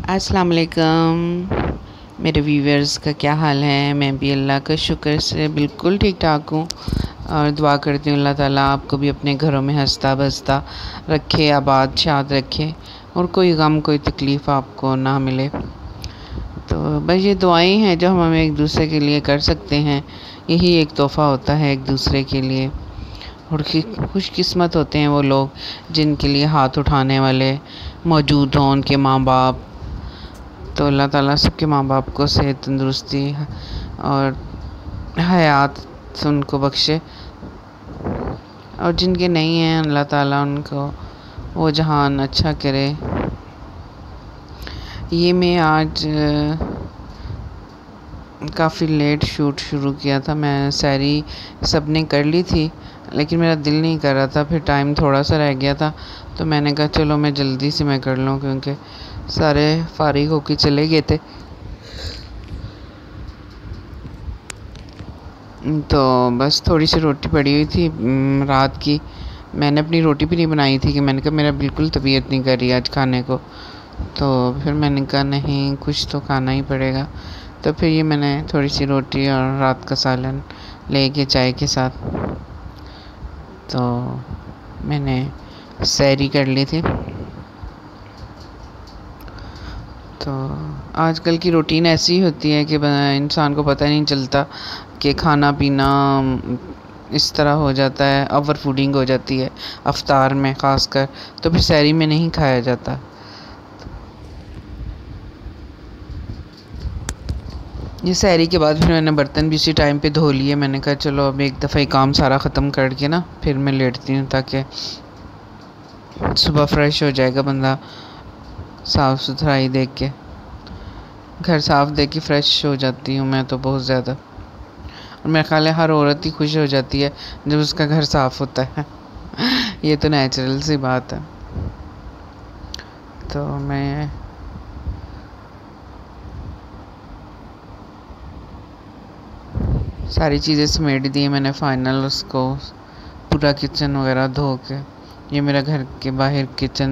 अस्सलाम वालेकुम मेरे व्यूवर्स का क्या हाल है। मैं भी अल्लाह का शुक्र से बिल्कुल ठीक ठाक हूँ और दुआ करती हूँ अल्लाह ताला आपको भी अपने घरों में हंसता बसता रखे, आबाद शाद रखे और कोई गम कोई तकलीफ़ आपको ना मिले। तो बस ये दुआएं हैं जो हम एक दूसरे के लिए कर सकते हैं। यही एक तोहफ़ा होता है एक दूसरे के लिए। और खुशकिस्मत होते हैं वो लोग जिनके लिए हाथ उठाने वाले मौजूद हों, उनके माँ बाप। तो अल्लाह ताला सबके माँ बाप को सेहत तंदुरुस्ती और हयात उनको बख्शे, और जिनके नहीं हैं अल्लाह ताला उनको वो जहान अच्छा करे। ये मैं आज काफ़ी लेट शूट शुरू किया था। मैं सैरी सब ने कर ली थी लेकिन मेरा दिल नहीं कर रहा था, फिर टाइम थोड़ा सा रह गया था तो मैंने कहा चलो मैं जल्दी से मैं कर लूँ क्योंकि सारे फारिग होके चले गए थे। तो बस थोड़ी सी रोटी पड़ी हुई थी रात की। मैंने अपनी रोटी भी नहीं बनाई थी कि मैंने कहा मेरा बिल्कुल तबीयत नहीं कर रही आज खाने को। तो फिर मैंने कहा नहीं कुछ तो खाना ही पड़ेगा। तो फिर ये मैंने थोड़ी सी रोटी और रात का सालन लेके चाय के साथ तो मैंने सैरी कर ली थी। तो आजकल की रूटीन ऐसी होती है कि इंसान को पता नहीं चलता कि खाना पीना इस तरह हो जाता है, ओवर फूडिंग हो जाती है अफ्तार में ख़ासकर, तो फिर सैरी में नहीं खाया जाता। ये सैरी के बाद फिर मैंने बर्तन भी इसी टाइम पे धो लिए। मैंने कहा चलो अब एक दफ़ा ही काम सारा ख़त्म करके ना फिर मैं लेटती हूँ ताकि सुबह फ्रेश हो जाएगा बंदा। साफ़ सुथराई देख के, घर साफ़ देख के फ़्रेश हो जाती हूँ मैं तो बहुत ज़्यादा। और मेरा ख़्याल है हर औरत ही खुश हो जाती है जब उसका घर साफ़ होता है। ये तो नेचुरल सी बात है। तो मैं सारी चीज़ें समेट दी मैंने फ़ाइनल, उसको पूरा किचन वगैरह धो के। ये मेरा घर के बाहर किचन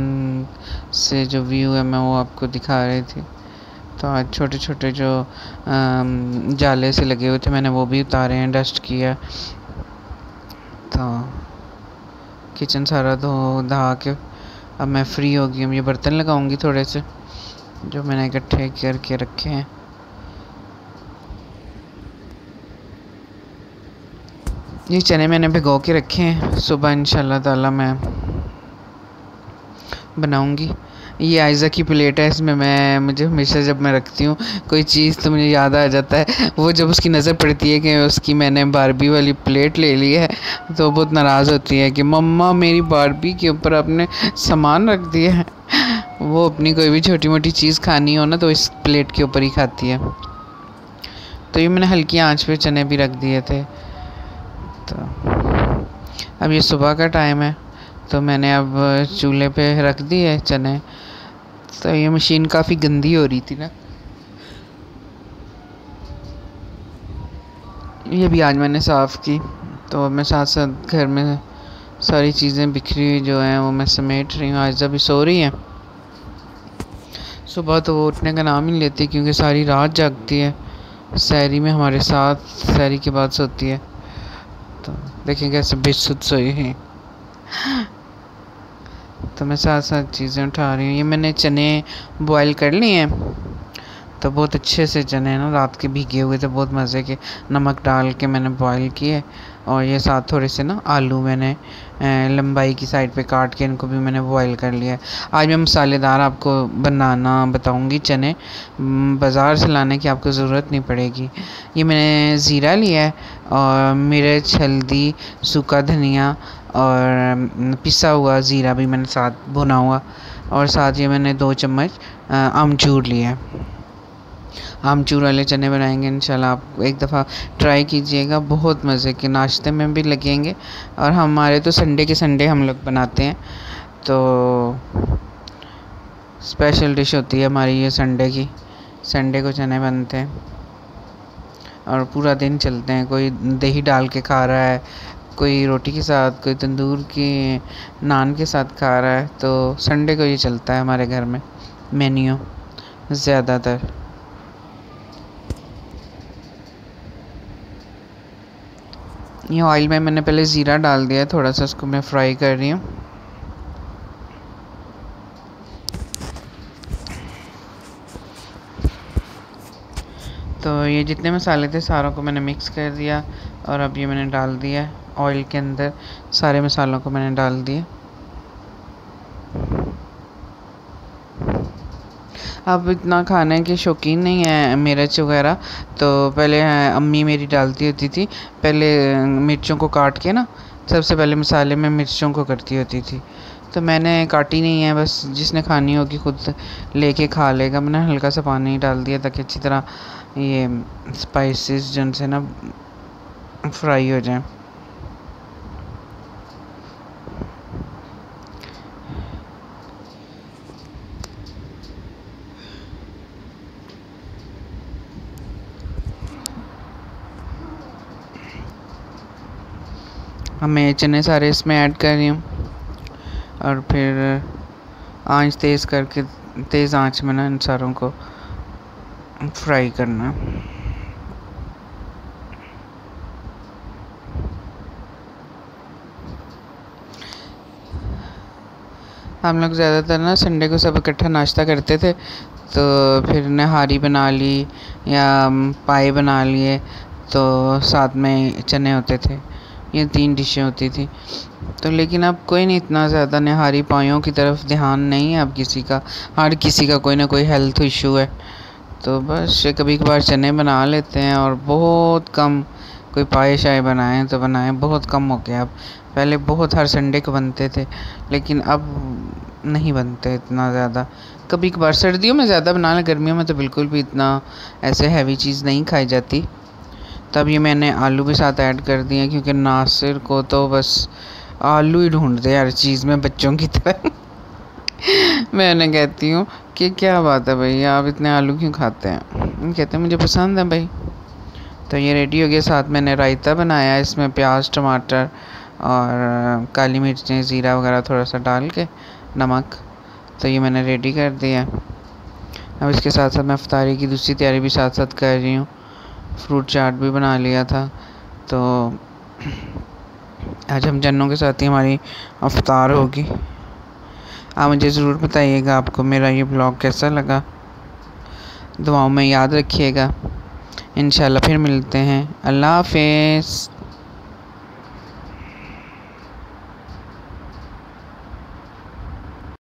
से जो व्यू है मैं वो आपको दिखा रही थी। तो आज छोटे छोटे जो जाले से लगे हुए थे मैंने वो भी उतारे हैं, डस्ट किया। तो किचन सारा धो धा के अब मैं फ्री हो गई हूँ। ये बर्तन लगाऊंगी थोड़े से जो मैंने इकट्ठे करके रखे हैं। ये चने मैंने भिगो के रखे हैं, सुबह इंशाल्लाह ताला मैं बनाऊंगी। ये आयज़ा की प्लेट है, इसमें मुझे हमेशा जब मैं रखती हूँ कोई चीज़ तो मुझे याद आ जाता है। वो जब उसकी नज़र पड़ती है कि उसकी मैंने बारबी वाली प्लेट ले ली है तो बहुत नाराज़ होती है कि मम्मा मेरी बारबी के ऊपर आपने सामान रख दिया है। वो अपनी कोई भी छोटी मोटी चीज़ खानी हो ना तो इस प्लेट के ऊपर ही खाती है। तो ये मैंने हल्की आँच पे चने भी रख दिए थे। तो अब ये सुबह का टाइम है तो मैंने अब चूल्हे पे रख दिए चने। तो ये मशीन काफ़ी गंदी हो रही थी ना, ये भी आज मैंने साफ़ की। तो मैं साथ साथ घर में सारी चीज़ें बिखरी हुई जो हैं वो मैं समेट रही हूँ। आज जब सो रही हैं, सुबह तो वो उठने का नाम ही नहीं लेती क्योंकि सारी रात जागती है, सैरी में हमारे साथ सैरी के बाद सोती है। तो देखें कैसे बेसुध सोई है। तो मैं साथ साथ चीज़ें उठा रही हूँ। ये मैंने चने बॉयल कर लिए हैं, तो बहुत अच्छे से चने ना रात के भीगे हुए थे, बहुत मज़े के, नमक डाल के मैंने बॉयल किए। और ये साथ थोड़े से ना आलू मैंने लंबाई की साइड पे काट के इनको भी मैंने बॉयल कर लिया। आज मैं मसालेदार आपको बनाना बताऊंगी चने, बाज़ार से लाने की आपको ज़रूरत नहीं पड़ेगी। ये मैंने ज़ीरा लिया है और मिर्च, हल्दी, सूखा धनिया और पिसा हुआ ज़ीरा भी मैंने साथ भुना हुआ, और साथ ये मैंने 2 चम्मच आमचूर लिया है। आमचूर वाले चने बनाएंगे इंशाल्लाह, आप एक दफ़ा ट्राई कीजिएगा, बहुत मज़े के, नाश्ते में भी लगेंगे। और हमारे तो संडे के संडे हम लोग बनाते हैं, तो स्पेशल डिश होती है हमारी ये संडे की। संडे को चने बनते हैं और पूरा दिन चलते हैं। कोई दही डाल के खा रहा है, कोई रोटी के साथ, कोई तंदूर की नान के साथ खा रहा है। तो संडे को ये चलता है हमारे घर में मेन्यू। ज़्यादातर। ये ऑयल में मैंने पहले ज़ीरा डाल दिया, थोड़ा सा इसको मैं फ्राई कर रही हूँ। तो ये जितने मसाले थे सारों को मैंने मिक्स कर दिया और अब ये मैंने डाल दिया ऑयल के अंदर, सारे मसालों को मैंने डाल दिया। अब इतना खाने के शौकीन नहीं है मिर्च वगैरह, तो पहले अम्मी मेरी डालती होती थी, पहले मिर्चों को काट के ना, सबसे पहले मसाले में मिर्चों को करती होती थी। तो मैंने काटी नहीं है, बस जिसने खानी होगी खुद लेके खा लेगा। मैंने हल्का सा पानी डाल दिया ताकि अच्छी तरह ये स्पाइसेस जिनसे ना फ्राई हो जाए। मैं चने सारे इसमें ऐड कर रही हूँ और फिर आंच तेज़ करके, तेज़ आंच में ना इन सारों को फ्राई करना। हम लोग ज़्यादातर ना संडे को सब इकट्ठा नाश्ता करते थे, तो फिर नहारी बना ली या पाए बना लिए, तो साथ में चने होते थे। ये 3 डिशें होती थी। तो लेकिन अब कोई नहीं इतना ज़्यादा नहारी पायों की तरफ ध्यान नहीं है अब किसी का। हर किसी का कोई ना कोई हेल्थ इशू है, तो बस कभी कभार चने बना लेते हैं और बहुत कम कोई पाए शाए बनाएं तो बनाएं, बहुत कम हो गया अब। पहले बहुत हर संडे को बनते थे, लेकिन अब नहीं बनते इतना ज़्यादा। कभी कभार सर्दियों में ज़्यादा बना लें, गर्मियों में तो बिल्कुल भी इतना ऐसे हैवी चीज़ नहीं खाई जाती। तब ये मैंने आलू भी साथ ऐड कर दिए, क्योंकि नासिर को तो बस आलू ही ढूंढते हर चीज़ में बच्चों की तरह। मैं कहती हूँ कि क्या बात है भैया, आप इतने आलू क्यों खाते हैं? कहते हैं मुझे पसंद है भाई। तो ये रेडी हो गया। साथ मैंने रायता बनाया, इसमें प्याज टमाटर और काली मिर्चें ज़ीरा वगैरह थोड़ा सा डाल के, नमक। तो ये मैंने रेडी कर दिया। अब इसके साथ साथ मैं इफ्तारी की दूसरी तैयारी भी साथ साथ कर रही हूँ। फ्रूट चाट भी बना लिया था। तो आज हम जन्नों के साथ ही हमारी इफ्तार होगी। आप मुझे ज़रूर बताइएगा आपको मेरा ये ब्लॉग कैसा लगा। दुआओं में याद रखिएगा। इंशाल्लाह फिर मिलते हैं। अल्लाह हाफ़िज़।